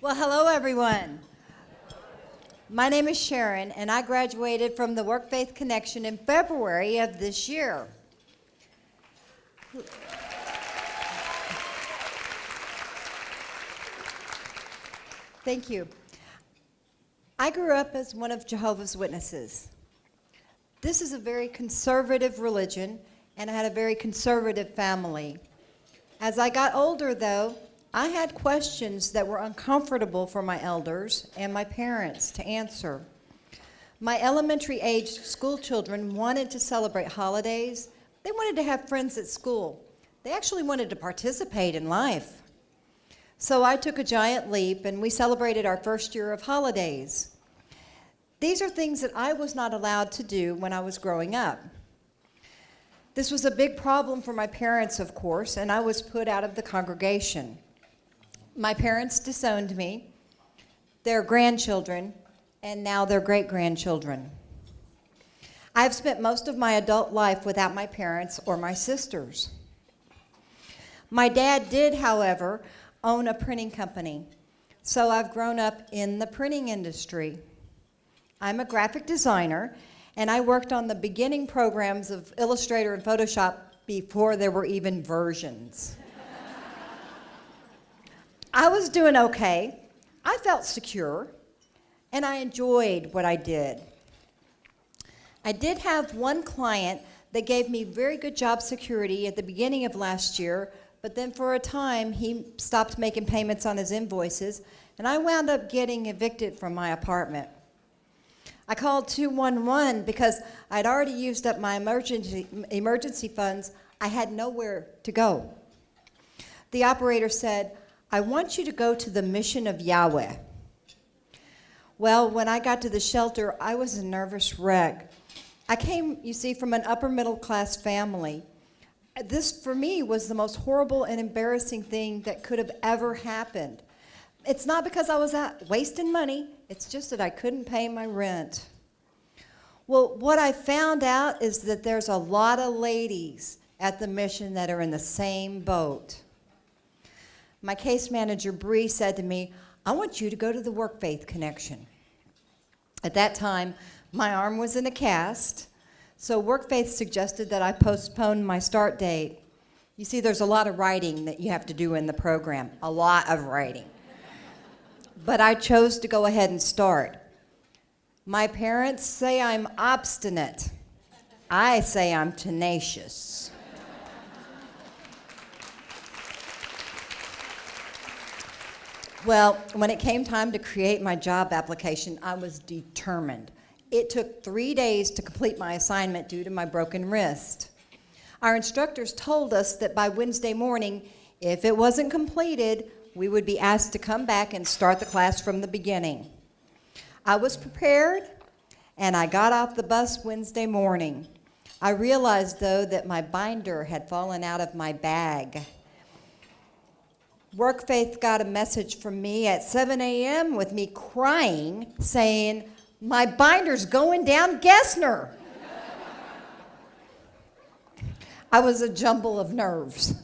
Well, hello, everyone. My name is Sharon, and I graduated from the Workfaith Connection in February of this year. Thank you. I grew up as one of Jehovah's Witnesses. This is a very conservative religion, and I had a very conservative family. As I got older, though, I had questions that were uncomfortable for my elders and my parents to answer. My elementary-aged school children wanted to celebrate holidays. They wanted to have friends at school. They actually wanted to participate in life. So I took a giant leap, and we celebrated our first year of holidays. These are things that I was not allowed to do when I was growing up. This was a big problem for my parents, of course, and I was put out of the congregation. My parents disowned me, their grandchildren, and now their great-grandchildren. I've spent most of my adult life without my parents or my sisters. My dad did, however, own a printing company, so I've grown up in the printing industry. I'm a graphic designer, and I worked on the beginning programs of Illustrator and Photoshop before there were even versions. I was doing okay. I felt secure, and I enjoyed what I did. I did have one client that gave me very good job security at the beginning of last year, but then for a time he stopped making payments on his invoices, and I wound up getting evicted from my apartment. I called 211 because I'd already used up my emergency funds. I had nowhere to go. The operator said, "I want you to go to the Mission of Yahweh." Well, when I got to the shelter, I was a nervous wreck. I came, you see, from an upper middle class family. This, for me, was the most horrible and embarrassing thing that could have ever happened. It's not because I was out wasting money, it's just that I couldn't pay my rent. Well, what I found out is that there's a lot of ladies at the mission that are in the same boat. My case manager, Bree, said to me, "I want you to go to the Workfaith Connection." At that time, my arm was in a cast, so Workfaith suggested that I postpone my start date. You see, there's a lot of writing that you have to do in the program, a lot of writing. But I chose to go ahead and start. My parents say I'm obstinate. I say I'm tenacious. Well, when it came time to create my job application, I was determined. It took 3 days to complete my assignment due to my broken wrist. Our instructors told us that by Wednesday morning, if it wasn't completed, we would be asked to come back and start the class from the beginning. I was prepared, and I got off the bus Wednesday morning. I realized, though, that my binder had fallen out of my bag. Workfaith got a message from me at 7 a.m. with me crying, saying, "My binder's going down Gessner." I was a jumble of nerves.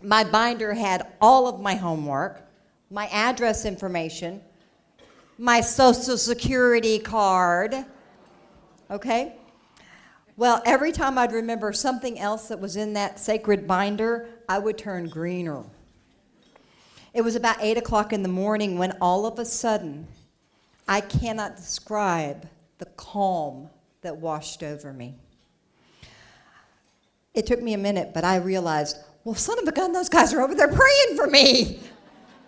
My binder had all of my homework, my address information, my social security card, okay? Well, every time I'd remember something else that was in that sacred binder, I would turn greener. It was about 8 o'clock in the morning when all of a sudden, I cannot describe the calm that washed over me. It took me a minute, but I realized, well, son of a gun, those guys are over there praying for me.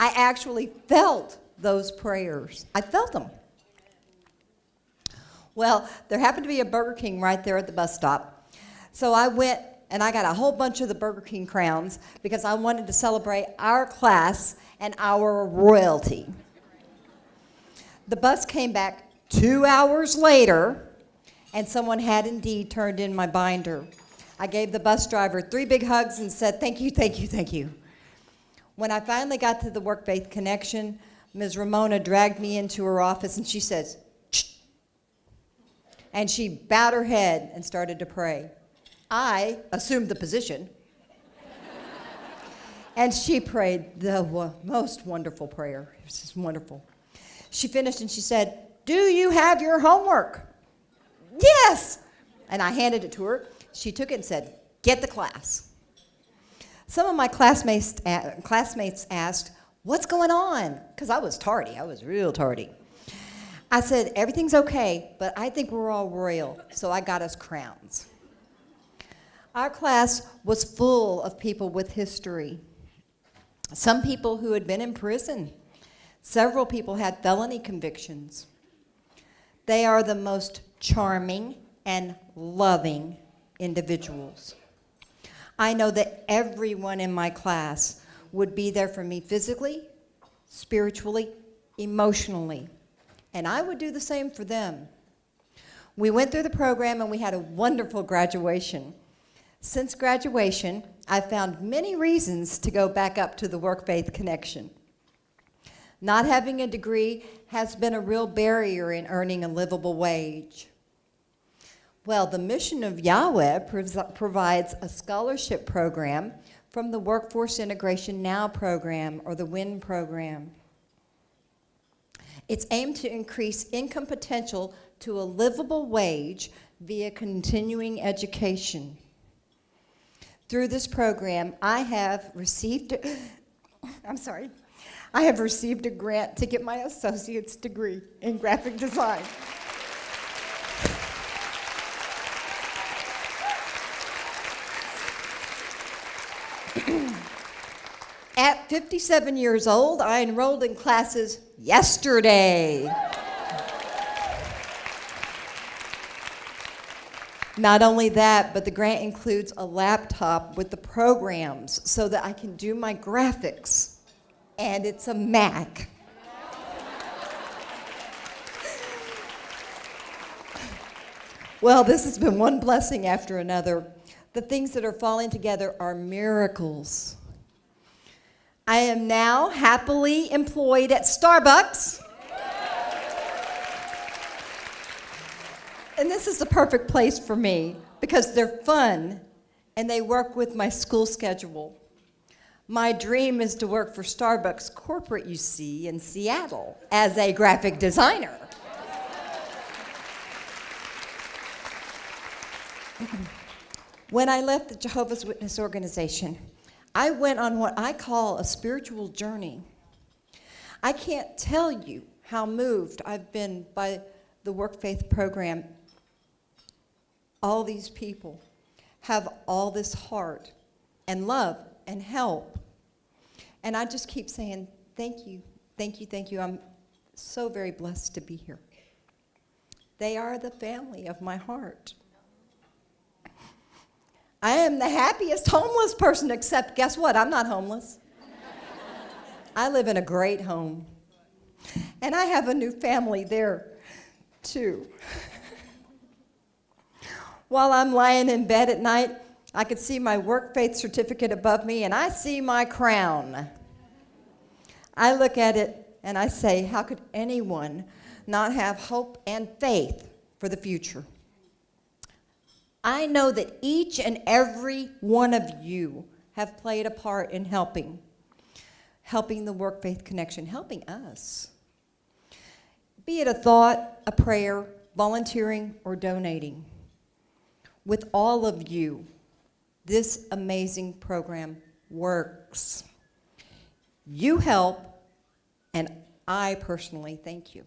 I actually felt those prayers. I felt them. Well, there happened to be a Burger King right there at the bus stop. So I went and I got a whole bunch of the Burger King crowns because I wanted to celebrate our class and our royalty. The bus came back 2 hours later, and someone had indeed turned in my binder. I gave the bus driver 3 big hugs and said, "Thank you, thank you, thank you." When I finally got to the Workfaith Connection, Ms. Ramona dragged me into her office and she says, "Shh." And she bowed her head and started to pray. I assumed the position. And she prayed the most wonderful prayer. It was just wonderful. She finished and she said, "Do you have your homework?" "Yes." And I handed it to her. She took it and said, "Get the class." Some of my classmates asked, "What's going on?" Because I was tardy. I was real tardy. I said, "Everything's okay, but I think we're all royal," so I got us crowns. Our class was full of people with history. Some people who had been in prison. Several people had felony convictions. They are the most charming and loving individuals. I know that everyone in my class would be there for me physically, spiritually, emotionally, and I would do the same for them. We went through the program and we had a wonderful graduation. Since graduation, I've found many reasons to go back up to the Workfaith connection. Not having a degree has been a real barrier in earning a livable wage. Well, the mission of Yahweh provides a scholarship program from the Workforce Integration Now program, or the W.I.N program. It's aimed to increase income potential to a livable wage via continuing education. Through this program, I have received a grant to get my associate's degree in graphic design. At 57 years old, I enrolled in classes yesterday. Not only that, but the grant includes a laptop with the programs so that I can do my graphics. And it's a Mac. Well, this has been one blessing after another. The things that are falling together are miracles. I am now happily employed at Starbucks. And this is the perfect place for me because they're fun and they work with my school schedule. My dream is to work for Starbucks corporate, you see, in Seattle as a graphic designer. When I left the Jehovah's Witness organization, I went on what I call a spiritual journey. I can't tell you how moved I've been by the Workfaith program. All these people have all this heart and love and help. And I just keep saying, thank you, thank you, thank you. I'm so very blessed to be here. They are the family of my heart. I am the happiest homeless person, except guess what? I'm not homeless. I live in a great home. And I have a new family there, too. While I'm lying in bed at night, I can see my Workfaith certificate above me, and I see my crown. I look at it, and I say, how could anyone not have hope and faith for the future? I know that each and every one of you have played a part in helping the Workfaith connection, helping us. Be it a thought, a prayer, volunteering, or donating. With all of you, this amazing program works. You help, and I personally thank you.